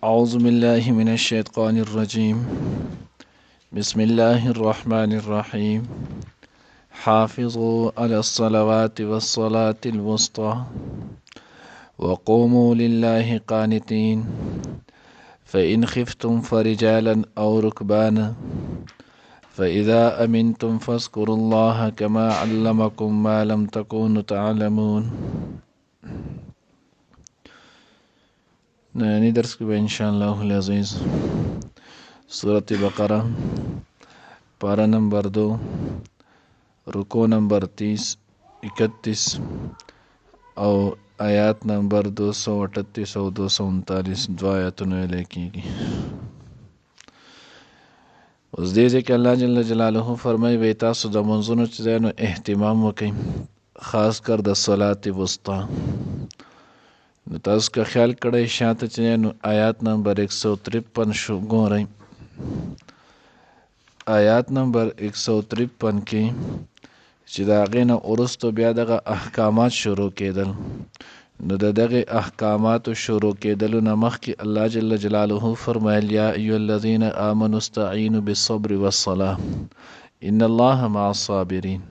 أعوذ بالله من الشيطان الرجيم بسم الله الرحمن الرحيم حافظوا على الصلوات والصلاة الوسطى وقوموا لله قانتين فإن خفتم فرجالا أو ركبانا فإذا أمنتم فاذكروا الله كما علمكم ما لم تكونوا تعلمون. نانی درس کې به انشاءالله العزیز سورة بقرہ پارہ نمبر 2 رکو نمبر 31 او آیات نمبر 238 او 239 دو آیاتونه ویل کېږي. اوس دې ځای کې الله جل جلاله فرمایي وی تاسو د منځونو چې دی نو اهتمام وکئ، خاص کر د صلات وسطی. نو تاسو که خیال کړئ شاته چې نو آیات نمبر 153 شو ګورئ. آیات نمبر 153 کې چې د هغې نه وروستو بیا دغه احکامات شروع کېدل، نو د دغه احکاماتو شروع کېدلو نه مخکې الله جل جلاله فرمایل یا ایها الذین آمنوا استعینوا بالصبر والصلاة ان الله مع الصابرین.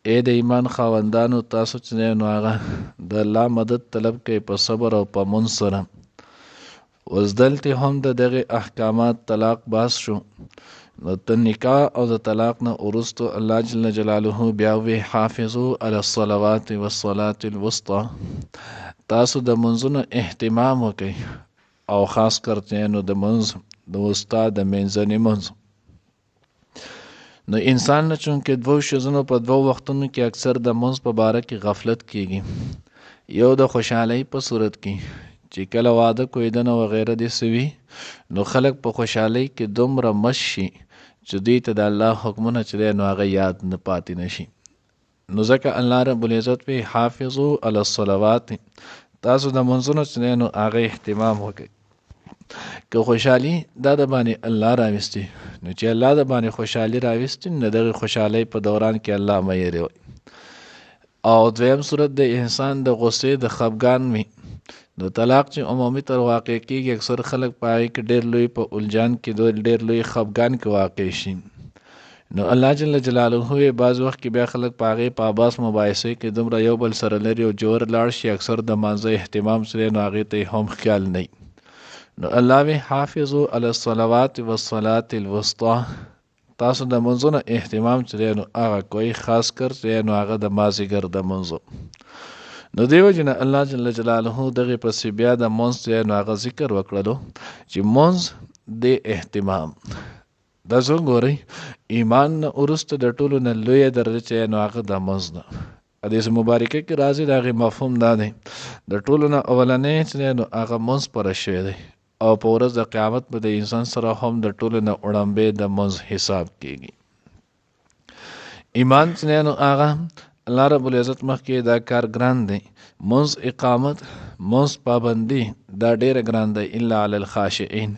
اے د ایمان خاوندانو تاسو چې نو هغه د الله مدد طلب کوي په صبر او په منځ سره. اوس دلته هم د دغه احکامات طلاق باز شو، نو د نکاح او د طلاق نه وروستو الله جل جلاله بیا وی حافظو علی الصلوات والصلاة الوسطى، تاسو د منځونو اهتمام وکئ او خاص کر نو د منځ د وسطا د منځني منځ. نو انسان نه چونکې دوو شیزونو په دوو وختونو کې اکثر د منځ په باره کې غفلت کیږي. یو د خوشحالۍ په صورت کې چې کله واده کویدنه وغیره دې سوي، نو خلک په خوشحالۍ کې دومره مش شي چې دوی ته د الله حکمونه چې دی نو هغه یاد نه پاتې نشي. نو ځکه الله رب العزت وی حافظو علی الصلوات، تاسو د منځونو چې دی نو هغه اهتمام وکړئ. که خوشحالي دا د باندې الله راوستي، نو چې الله د باندې خوشحالي راوستي نو دغه خوشحالۍ په دوران کې الله مه هېروئ. او دویم صورت د انسان د غصې د خفګان وي، نو طلاق چې عمومي تر واقع کېږي اکثر خلک په هغې کې ډېر لوی په الجان کې ډېر لوی خفګان کې واقع شي. نو الله جل جلاله یې بعض وخت کې بیا خلک په هغې په اباس مباحثې کې دومره یو بل سره لري او جوړ لاړ شي، اکثر د مانځه اهتمام سره نو هغې ته هم خیال نه. نو الله وی حافظو علی الصلوات والصلاة الوسطى، تاسو د منځونو اهتمام چې دی نو هغه کوئ، خاص کر چې نو هغه د مازدیګر د منځو. نو دیو جن الله جل جلاله دغه پسې بیا د منځ چې نو هغه ذکر وکړلو چې منځ د اهتمام د زو ګورئ ایمان ورسته د ټولو نه لوی درجه چې نو هغه د منځ ده. حدیث مبارکه کې راځي د هغې مفهوم دا دی د ټولو نه اولنی چې نو هغه منځ پوره شوی دی، او په ورځ د قیامت به د انسان سره هم د ټولو نه وړاندې د منځ حساب کېږي. ایمان چې نو هغه الله رب العزت مخکې دا کار ګران دی، منځ اقامت منځ پابندي دا ډیره ګران دی الا علی الخاشعين،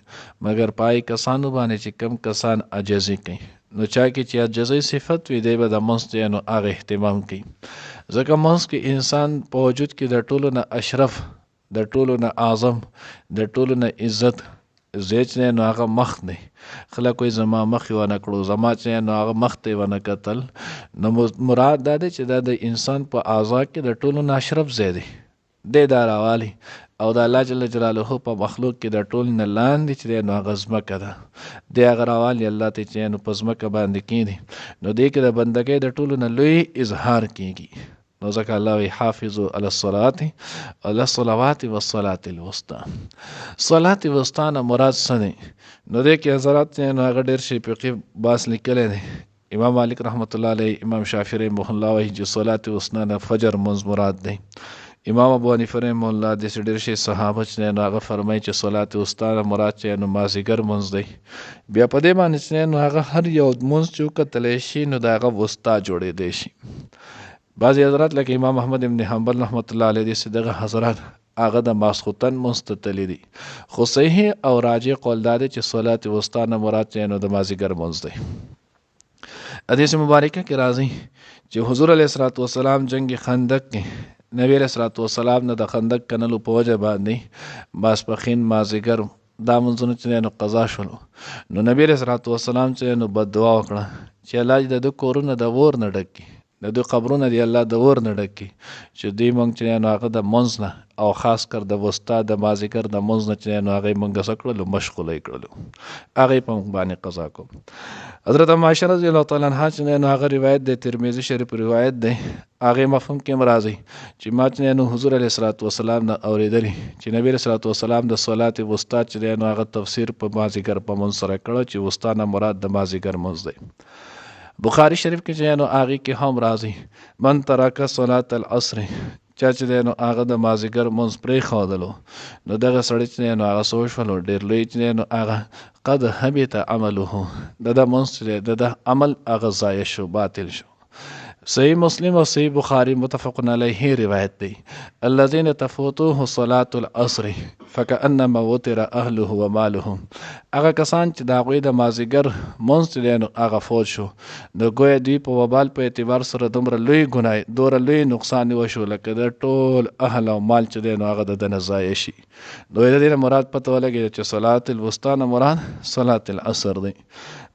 مگر پای کسانو باندې چې کم کسان عجزي کوي. نو چا کې چې عجزي صفت وي دی به د منځ نو هغه اهتمام کوي، ځکه منځ کې انسان په وجود کې د ټولو نه اشرف، د ټولو نه اعظم، د ټولو نه عزت زیچ نه نو هغه مخ دی. خلک کوئی زما مخ یې ونه کړو، زما چې نو هغه مخ ته ونه کتل. نو مراد دا دی چې دا د انسان په اعضا کې د ټولو نه اشرف ځای دی، دی دا راوالی. او د الله جل جلاله په مخلوق کې د ټولو نه لاندې چې دی نو هغه ځمکه ده، دی هغه راوالی الله ته چې نو په ځمکه باندې کېږي. نو دې کې د بندګۍ د ټولو نه لوی اظهار کېږي. نو ځکه الله وی حافظو علی الصلوات والصلاة الوسطى. صلات وسطی نه مراد څه دی؟ نو دې کې حضرات نو هغه ډېر شي فقهي باس لیکلی دی. امام مالک رحمت الله علیه، امام شافعي رحمه الله وایي چې صلات وسطی نه فجر منځ مراد دی. امام ابو حنیفه رحمه الله داسې ډېر شي صحابه چې نو هغه فرمایي چې صلات وسطی نه مراد چې نو مازدیګر منځ دی. بیا په دې باندې چې نو هغه هر یو منځ چې وکتلی شي نو د هغه وسطی جوړېدی شي. بعضی حضرات لکه امام احمد ابن حنبل رحمت الله علیه داسې دغه حضرات هغه د ماسخوتن منځ ته تللي دي، خو صحیح او راجع قول دا دی چې صلات وسطی نه مراد چې نو د مازدیګر منځ دی. حدیث مبارکه کې راځي چې حضور علیه الصلوۃ والسلام جنگ خندق کې نبی علیہ الصلوۃ والسلام نه د خندق کنلو په وجه باندې ماسپښین مازدیګر دا منځونه چې نو قضا شولو نو نبی علیہ الصلوۃ والسلام چې نو بد دعا وکړه چې الله دې د کورونه د ور نه ډک کړي د دوی قبرونه دی الله د ور نه ډک کړي چې دوی مونږ چې نو هغه د منځ نه او خاص کر د وسطا د مازدیګر د منځ نه چې نو هغه مونږ څه کړلو مشغوله کړلو هغه په مونږ باندې قضا کوم حضرت عائشہ رضی الله تعالی عنها چې نو هغه روایت د ترمذی شریف روایت دی هغه مفهوم کې مرাজি چې ما چې نو حضور علیه الصلوۃ والسلام نه اوریدلی چې نبی علیه الصلوۃ والسلام د صلات وسطا چې نو هغه تفسیر په مازدیګر په منځ سره کړو چې وسطا نه مراد د مازدیګر منځ دی بخاری شریف کې چې نو هغه کې هم راځي من ترک صلات العصر چا چې نو هغه د مازدیګر منځ پرې خودلو نو دغه سړی چې نو هغه سوچ ولو ډیر لوی چې نو هغه قد حبط عمله د منځ د عمل هغه ضایع شو باطل شو صحیح مسلم او صحیح بخاری متفق علیه روایت دی الذين تفوتوه صلاة العصر فكأنما وتر اهله وماله هغه کسان چې د هغوی د مازدیګر منځ چې نو هغه فوت شو د ګویا دوی په وبال په اعتبار سره دومره لوی ګناه دومره لوی نقصان وشو لکه د ټول اهل او مال چې نو هغه د ضایع شي نو د دې مراد پته ولګي چې صلات الوسطى نه مراد صلات العصر دی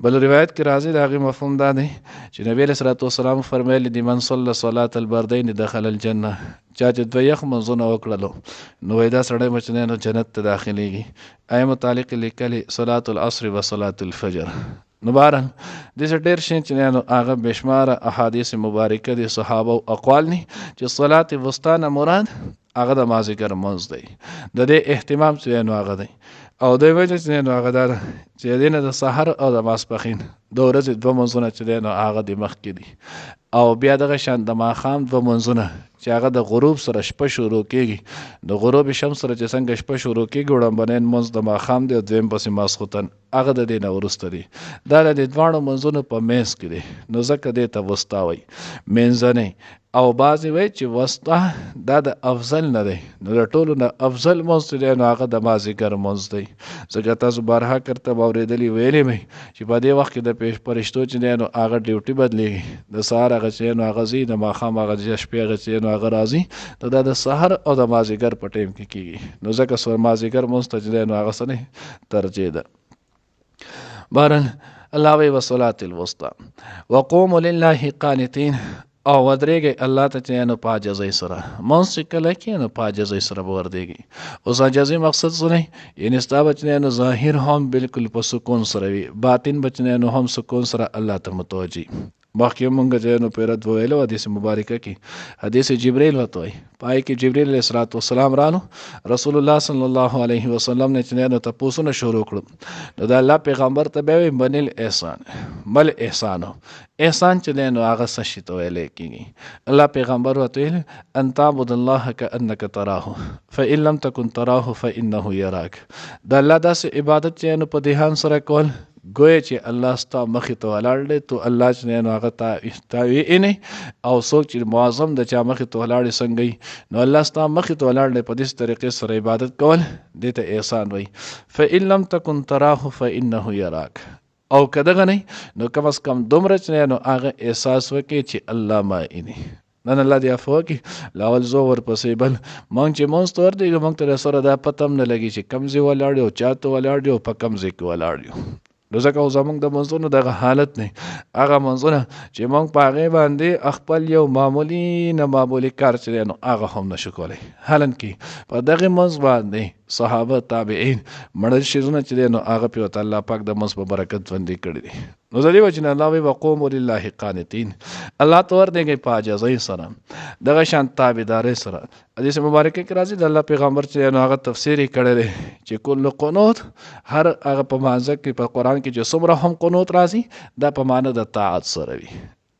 بل روایت کې راځي د هغې مفهوم دا دی چې نبی علیه الصلوۃ والسلام فرمایلی دي من صلی صلات البردین دخل الجنه چا چې دوه یخ منځونه وکړلو نو دا سړی به نو جنت ته داخلیږي آیا متعلق لیکلي صلات العصر و صلات الفجر نو بهرحال داسې ډېر شی چې نو هغه بېشماره احادیث مبارکه دي صحابه او اقوال ني چې صلات وسطی نه مراد هغه د مازدیګر منځ دی د دې اهتمام چې نو هغه دی او د وجه چې نو هغه دا چې دینه د سحر او د ماسپښین د ورځې دوه منځونه چې نو هغه د مخکې دي او بیا دغه شان د ماښام دوه منځونه چې هغه د غروب سره شپه شروع کیږي د غروب شمس سره چې څنګه شپه شروع کیږي وړاندې منځ د ماښام دی او دویم پسې ماسخوتن هغه د دې نه وروسته دی دا د دواړو منځونو په منځ کې دی نو ځکه دې ته وسطا وایي منځنی او بعضې وایي چې وسطا دا د افضل نه دی نو د ټولو نه افضل منځ چې دی نو هغه د مازدیګر منځ دی ځکه تاسو بارها کرته به اورېدلي ویلې مې چې په دې وخت کې د فرشتو چې دی نو هغه ډیوټي بدلېږي د سهار هغه چې نو هغه ځي د ماښام هغه شپې هغه چې نو هغه راځي نو دا د سحر او د مازدیګر په ټیم کې کېږي نو ځکه مازدیګر منځ ته چې دی نو هغه څه نه ترجیح ده بهرحال الله وی وصلات الوسطى وقوموا لله قانتين او ودرېږئ الله ته چې نو په عاجزۍ سره منځ چې کله کې نو په عاجزۍ سره به وردېږي اوس عاجزۍ مقصد څه دی یعنې ستا به چې نو ظاهر هم بالکل په سکون سره وي باطن به چې نو هم سکون سره الله ته متوجي مخکې مونږ چې نو پیرت ویلو حدیث مبارکه کې حدیث جبرئیل وته وي پای کې جبرئیل علیه الصلوۃ والسلام رالو رسول الله صلی الله علیه وسلم نه چې نو تاسو نه شروع کړو نو د الله پیغمبر ته به بنل احسان مل احسانو احسان چې نو هغه څه شي ته ویل کېږي الله پیغمبر وته ویل ان تعبد الله كانك تراه فان لم تكن تراه فانه يراك د الله داسې عبادت چې نو په ذهن سره کول ګویا چې الله ستا مخې ته ولاړ دی تو الله چې نو هغه ته ویني او څوک چې معظم د چا مخې ته ولاړ څنګه نو الله ستا مخې ته ولاړ دی په دې طریقې سره عبادت کول دې ته احسان وایي فإن لم تكن تراه فإنه يراك او کدهغه نه نو کم از کم دومره چې نو هغه احساس وکړي چې الله ما ویني نن الله دې عفو وکړي لاول زه ورپسې بل مونږ چې مونځ ته ورتېږو مونږ ته سره دا پته هم نه لګي چې کوم ځای ولاړ یو چا ته ولاړ یو په کوم ځای کې ولاړ یو نو ځکه او زمونږ د منځونو دغه حالت نه هغه منځونه چې مونږ په هغې باندې خپل یو معمولي نه معمولي کار چې دی نو هغه هم نشو کولی حالن کې په دغې منځ باندې صحابه تابعین مړه شیزونه چې دی نو هغه پې ورته الله پاک د منځ په برکت ژوندي کړي دي نو د دې وجې نه الله وایي وقوموا لله قانتین الله ته ورتېږئ په عاجزۍ سره دغه شان تابعدارۍ سره حدیث مبارکه کې راځي د الله پیغمبر چې نو هغه تفسیر یې کړی دی چې کل قنوت هر هغه په مانځه کې په قرآن کې چې څومره هم قنوت راځي دا په معنی د طاعت سره وي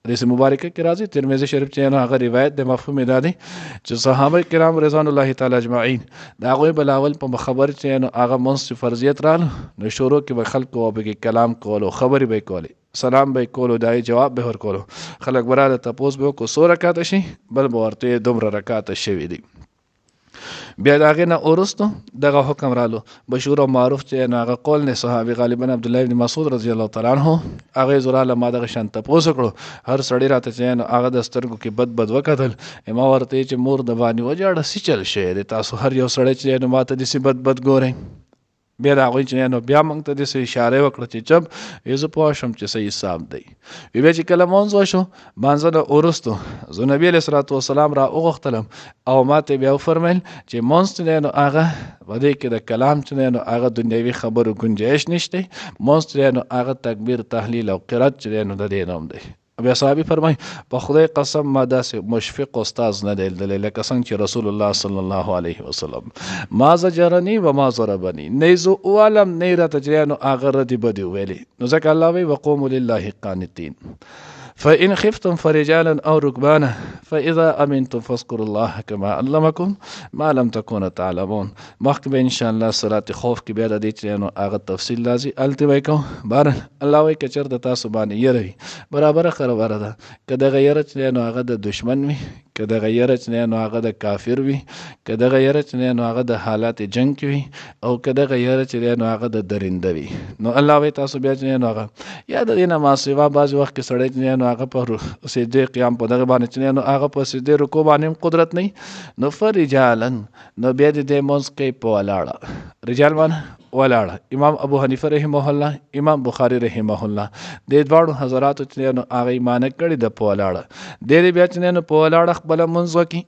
حدیث مبارکه کې راځي ترمذی شریف چې نو هغه روایت د مفهوم دا دی چې صحابه کرام رضوان الله تعالی اجمعین دا هغوی بلاول په خبر چې نو هغه منځ فرضیت رالو نو شروع کې به خلکو او به کلام کولو خبرې به کولې سلام به کولو دای جواب به ورکولو خلک براله تپوس به کو 100 رکعات شي بل به ورته دومره رکعات شوي دي بیا د هغې نه وروستو دغه حکم رالو بشور او معروف چې نو هغه قول نه صحابي غالبا عبدالله بن مسعود رضی الله تعالی عنه هغې زوراله ما دغه شان تپوس وکړو هر سړی راته چې نو هغه د سترګو کې بد وکتل ما ورته چې مور د باندې وجاړه څه چل شوی دی تاسو هر یو سړی چې نو ما ته داسې بد ګورئ بیا د هغوی چې نو بیا موږ ته داسې اشاره وکړه چې چپ زه پوه شم چې څه حساب دی بیا چې کله مونځ وشو مانځه نه وروستو زه نبي علیه صلات وسلام را وغوښتلم او ما ته بیا وفرمیل چې مونځ چې دی نو هغه په دې کې د کلام چې دی نو هغه دنیوي خبرو ګنجایش نشته مونځ چې دی نو هغه تکبیر تحلیل او قرات چې دی نو د دې نوم دی بیا صحابي فرمای په خدای قسم ما داسې مشفق استاد نه دی لیدلی لکه څنګه چې رسول الله صلی الله علیه وسلم ما زجرني و ما ضربني نه زه ووالم نه یې راته چې نو هغه ردې بدې ویلې نو ځکه الله وایي وقوموا لله قانتین فإن خفتم فرجالا أو ركبانا فإذا أمنتم فاذكروا الله كما علمكم ما لم تكونوا تعلمون مخکې به ان شاء الله صلات خوف کې بیا د دې چې نو هغه تفصیل لازم الته وای کوم بار الله وایي که چېرته تاسو باندې یره وي برابره خبره ده که دغه یره چې نو هغه د دشمن وي که دغه یره چې نو هغه د کافر وي که دغه یره چې نو هغه د حالات جنگ کې وي او که دغه یره چې نو هغه د درنده وي نو الله وایي تاسو بیا چې نو هغه یا د دې نه ما سوا بعضې وخت کې سړی چې نو هغه په سجدې قیام په دغه باندې چې نو هغه په سجدې رکوع باندې قدرت نه نو فرجالا نو بیا د دې مونځ کوي په ولاړه رجال باندې ولاړه امام ابو حنیفه رحمه الله امام بخاری رحمه الله د دواړو حضراتو چې نو هغه ایمان کړي د په ولاړه د دې بیا چې نو په ولاړه خپل مونځ وکړي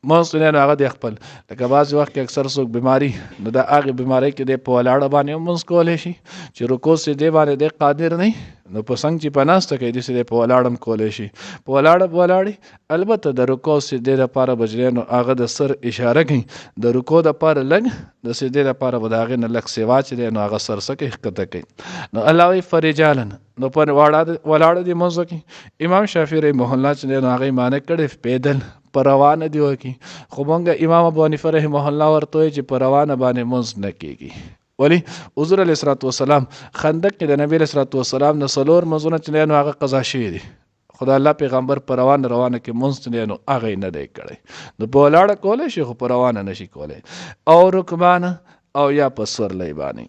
مونځ چې نو هغه د خپل لکه بعضې وخت کې اکثر څوک بیماري نو د هغې بیمارۍ کې دی په ولاړه باندې مونځ کولی شي چې رکوع سجدې باندې دی قادر نه نو په څنګ چې په ناسته کوي داسې دی په ولاړه هم کولی شي په ولاړې البته د رکوع سجدې دپاره به نو هغه د سر اشاره کوي د رکوع دپاره لږ د سجدې دپاره به د هغې نه لږ سوا چې دی نو هغه سر څه کوي ښکته کوي نو الله وایي فرجالا نو په ولاړه دې مونځ وکړي امام شافعي رحمه الله چې دی نو هغه معنی کړی پیدل په روانه دی وکړي خو مونږ امام ابو حنیفه رحمه الله ورته وایي چې په روانه باندې مونځ نه کېږي ولی حضور علیه الصلاة والسلام خندق کې د نبی علیه الصلاة والسلام نه څلور مونځونه چې دی نو هغه قضا شوي دي خو د الله پیغمبر په روانه کې مونځ چې دی نو هغه یې نه دی کړی نو په ولاړه کولی شي خو په روانه نه شي کولی او رکبانه او یا په سورلی باندې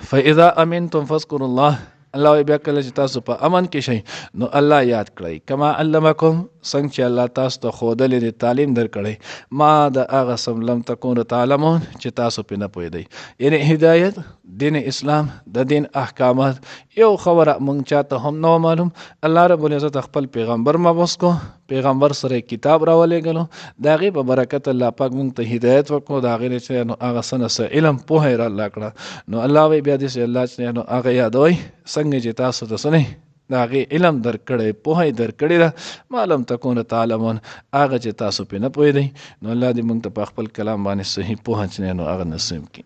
فاذا امنتم فاذكروا الله الله بیا کله چې تاسو په امن کې شئ نو الله یاد کړئ کما علمکم څنګه چې الله تاسو ته ښودلی دی تعلیم درکړی ما د هغه سم لم تکونو تعلمون چې تاسو پرې نه پوهېدئ یعنی هدایت دین اسلام د دین احکامات یو خبره مونږ چاته هم نه معلوم الله رب العزت خپل پیغمبر مبعوث کو پیغمبر سره کتاب راولېږلو د هغې په برکت الله پاک مونږ ته هدایت وکړو د هغې نه چې نو هغه څه نه څه علم پوهه یې راله کړه نو الله وایي بیا داسې الله چې نو هغه یادوئ څنګه چې تاسو ته څه نه د هغې علم درکړی پوهه یې درکړې ده ما لم تکونه تعلمون هغه چې تاسو پرې نه پوهېدئ نو الله دې مونږ ته په خپل کلام باندې صحیح پوهه چې نو هغه نصیب کړي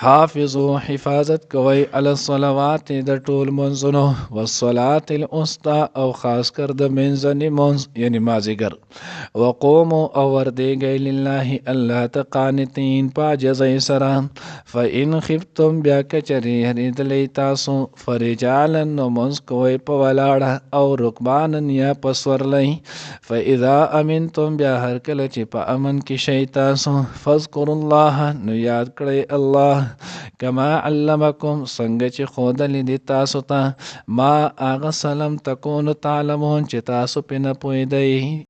حافظو حفاظت کوي علی الصلوات د ټول منځونو والصلاة الوسطى او خاص کر د منځني منځ یعنی مازدیګر وقوموا او وردیږئ لله الله ته قانتین په عاجزۍ سره فإن خفتم بیا که چرې هرېدلی تاسو فرجالا نو منځ کوئ په ولاړه او رکبانا یا په سورلی فاذا امنتم بیا هر کله چې په امن کې شئ تاسو فاذکروا الله نو یاد کړئ الله کما علمکم څنګه چې ښودلی دي تاسو ته ما هغه سلم تکونو تعلمون چې تاسو پرې نه پوهېدئ